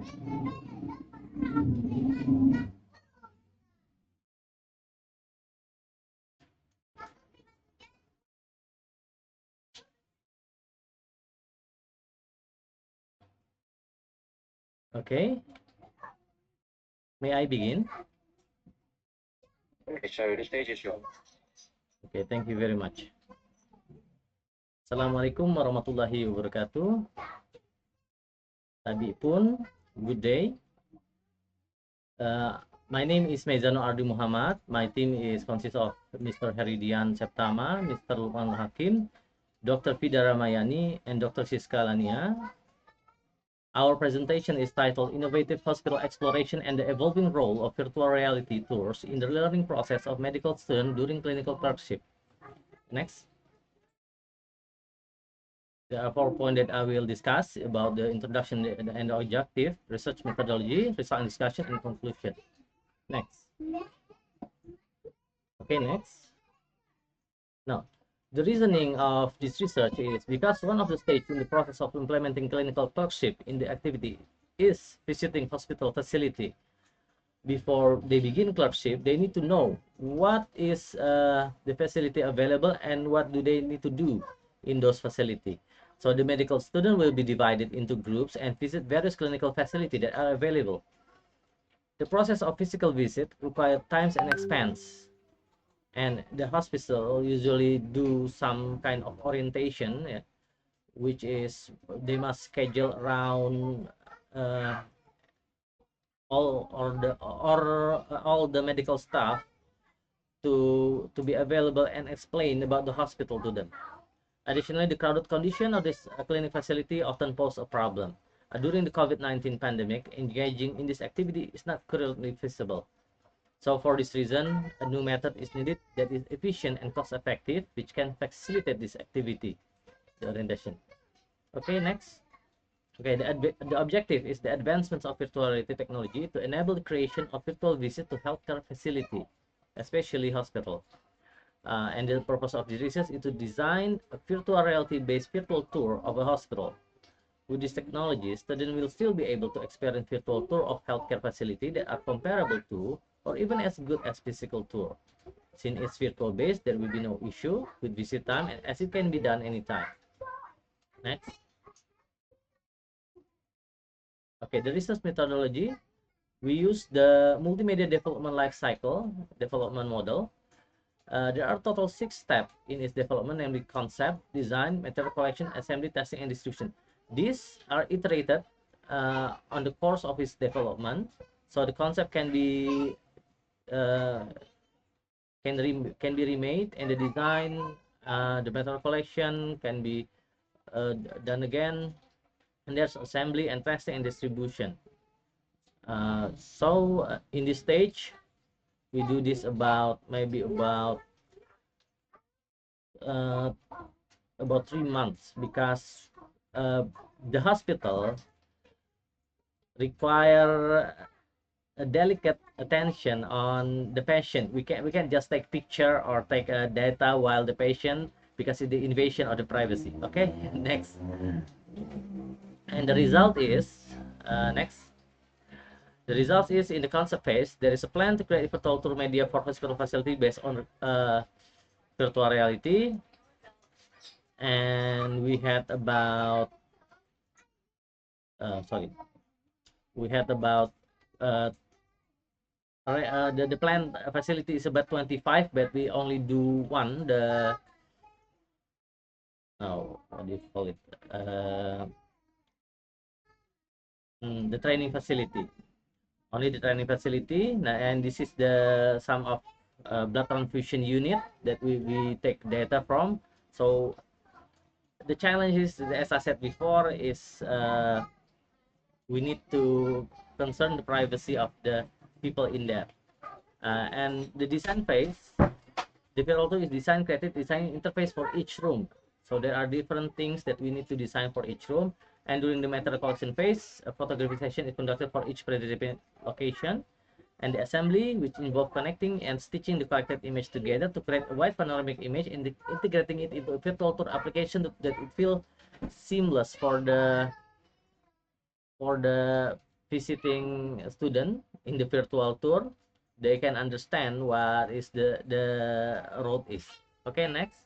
Okay, may I begin? Okay, so the stage is yours. Okay, thank you very much. Assalamualaikum warahmatullahi wabarakatuh. Tadi pun, good day. My name is Mezano Ardi Muhammad. My team is consists of Mr. Heridian Septama, Mr. Lukman Hakim, Dr. Fida Ramayani, and Dr. Siska Lania. Our presentation is titled Innovative Hospital Exploration and the Evolving Role of Virtual Reality Tours in the Learning Process of Medical Students During Clinical Clerkship. Next. There are 4 points that I will discuss about the introduction and the objective, research methodology, result and discussion, and conclusion. Next. Okay, next. Now, the reasoning of this research is because one of the stages in the process of implementing clinical clerkship in the activity is visiting hospital facility. Before they begin clerkship, they need to know what is the facility available and what do they need to do in those facilities. So the medical student will be divided into groups and visit various clinical facilities that are available. The process of physical visit requires time and expense, and the hospital usually do some kind of orientation, yeah, which is they must schedule around uh, all the medical staff to be available and explain about the hospital to them. Additionally, the crowded condition of this clinic facility often pose a problem. During the COVID-19 pandemic, engaging in this activity is not currently feasible. So for this reason, a new method is needed that is efficient and cost effective, which can facilitate this activity, the orientation. Okay, next. Okay, the objective is the advancements of virtual reality technology to enable the creation of virtual visit to healthcare facility, especially hospital. And the purpose of this research is to design a virtual reality-based virtual tour of a hospital. With this technology, students will still be able to experience virtual tour of healthcare facility that are comparable to or even as good as physical tour. Since it's virtual based, there will be no issue with visit time and as it can be done anytime. Next. Okay, the research methodology. We use the multimedia development life cycle development model. There are total 6 steps in its development, namely concept, design, material collection, assembly, testing, and distribution. These are iterated on the course of its development. So the concept can be uh, can be remade, and the design, the material collection can be done again, and there's assembly and testing and distribution. In this stage, we do this maybe uh, about 3 months because the hospital require a delicate attention on the patient. We can't just take picture or take data while the patient, because it's the invasion of the privacy. Okay, next. And the result is next. The result is in the concept phase, there is a plan to create virtual tour media for hospital facility based on virtual reality, and we had about sorry, we had about uh, the planned facility is about 25, but we only do one. What do you call it? The training facility. Only the training facility. And this is the some of blood transfusion unit that we take data from. So the challenge is, as I said before, is we need to concern the privacy of the people in there. And the design phase, the also is design creative design interface for each room. So there are different things that we need to design for each room. And during the material collection phase, a photography session is conducted for each predetermined location. And the assembly, which involves connecting and stitching the collected image together to create a wide panoramic image and integrating it into a virtual tour application that it feel seamless for the visiting student in the virtual tour, they can understand what is the road is. Okay, next.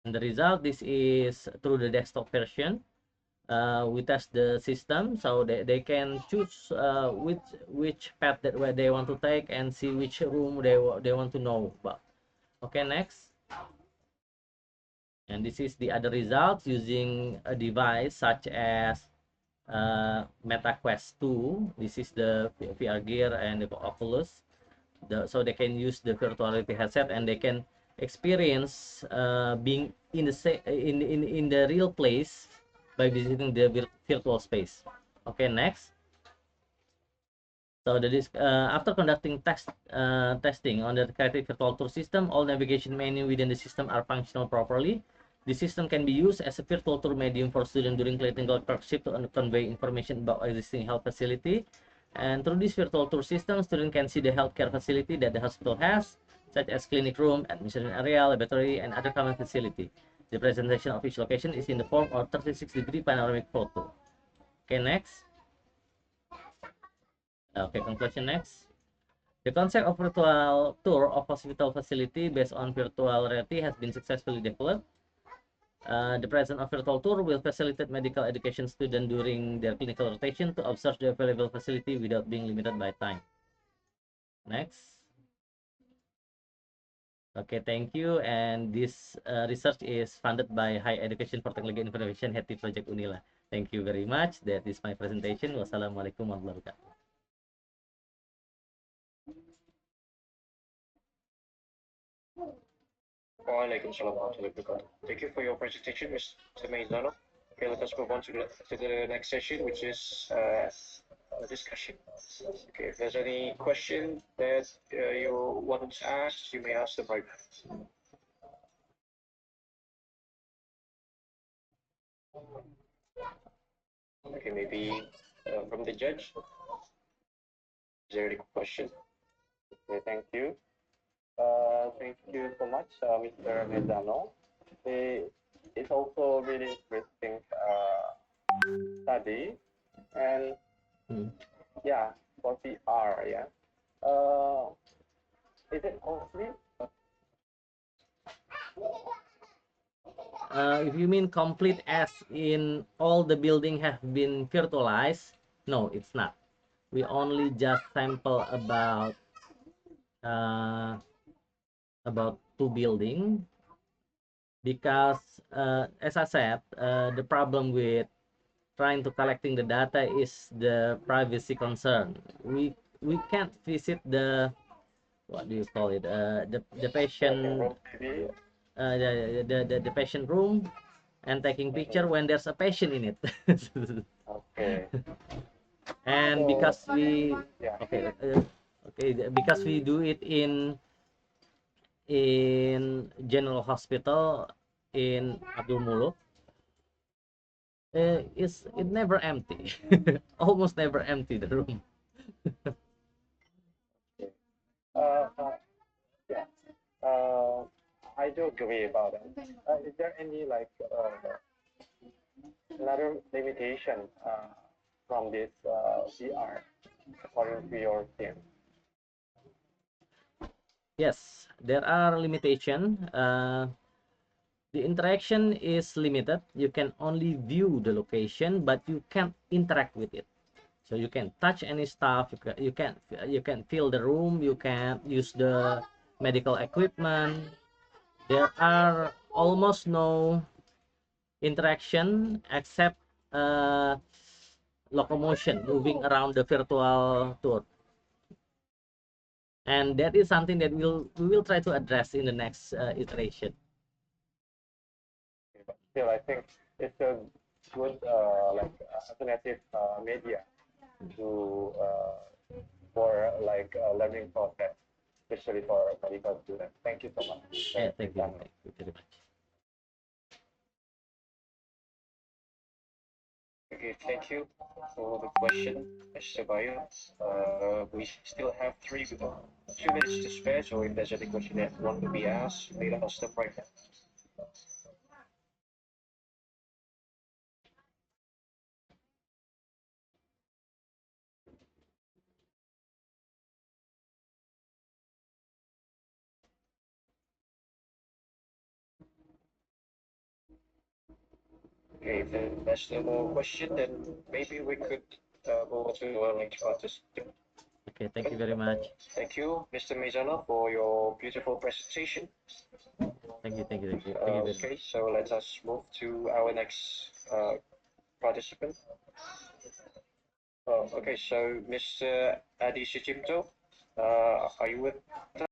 And the result, this is through the desktop version. We test the system, so they can choose which path that where they want to take and see which room they want to know about. Okay, next. And this is the other results using a device such as Meta Quest 2. This is the VR gear and the Oculus. So they can use the virtual reality headset and they can experience being in the real place by visiting the virtual space. Okay, next. So after conducting testing on the Creative Virtual Tour system, all navigation menu within the system are functional properly. The system can be used as a virtual tour medium for students during clinical clerkship to convey information about existing health facility. And through this virtual tour system, students can see the healthcare facility that the hospital has, such as clinic room, administration area, laboratory, and other common facility. The presentation of each location is in the form of 36-degree panoramic photo. Okay, next. Okay, conclusion next. The concept of virtual tour of hospital facility based on virtual reality has been successfully developed. The presence of virtual tour will facilitate medical education students during their clinical rotation to observe the available facility without being limited by time. Next. Okay, thank you. And this research is funded by Higher Education for Technology and Innovation HETI Project Unila. Thank you very much. That is my presentation. Wassalamualaikum warahmatullahi wabarakatuh. Waalaikumsalam warahmatullahi wabarakatuh. Thank you for your presentation, Mr. Maizano. Okay, let us move on to the next session, which is a discussion. Okay, if there's any question that you want to ask, you may ask them right now. Okay, maybe from the judge. Is there any question? Okay, thank you. Thank you so much, Mr. Medano. It's also really interesting study, and yeah, for VR, yeah. Is it complete? If you mean complete as in all the building have been virtualized, no, it's not. We only just sample about 2 building because as I said, the problem with trying to collecting the data is the privacy concern. We can't visit the, what do you call it, the patient the patient room and taking picture when there's a patient in it. Okay. And because we because we do it in general hospital in Abdul Muluk, it never empty. Almost never empty the room. Yeah. I do agree about it. Is there any like another limitation from this VR according to your team? Yes, there are limitations. The interaction is limited. You can only view the location, but you can't interact with it. So you can touch any stuff. You can feel the room. You can use the medical equipment. There are almost no interaction except locomotion, moving around the virtual tour. And that is something that we will try to address in the next iteration. But still, I think it's a good like alternative media to for like learning process, especially for medical students. Thank you so much. Yeah, thank you very much. Okay, thank you for the question, Mr. Bayo. We still have 3 minutes to spare, so if there's any question that want to be asked, you may ask them right now. Okay, if there's no more question, then maybe we could move on to our next participant. Okay, thank you very much. Thank you, Mr. Mizano, for your beautiful presentation. Thank you, thank you, thank you. Thank you very much. Okay, so let us move to our next participant. Okay, so Mr. Adi Sucipto, are you with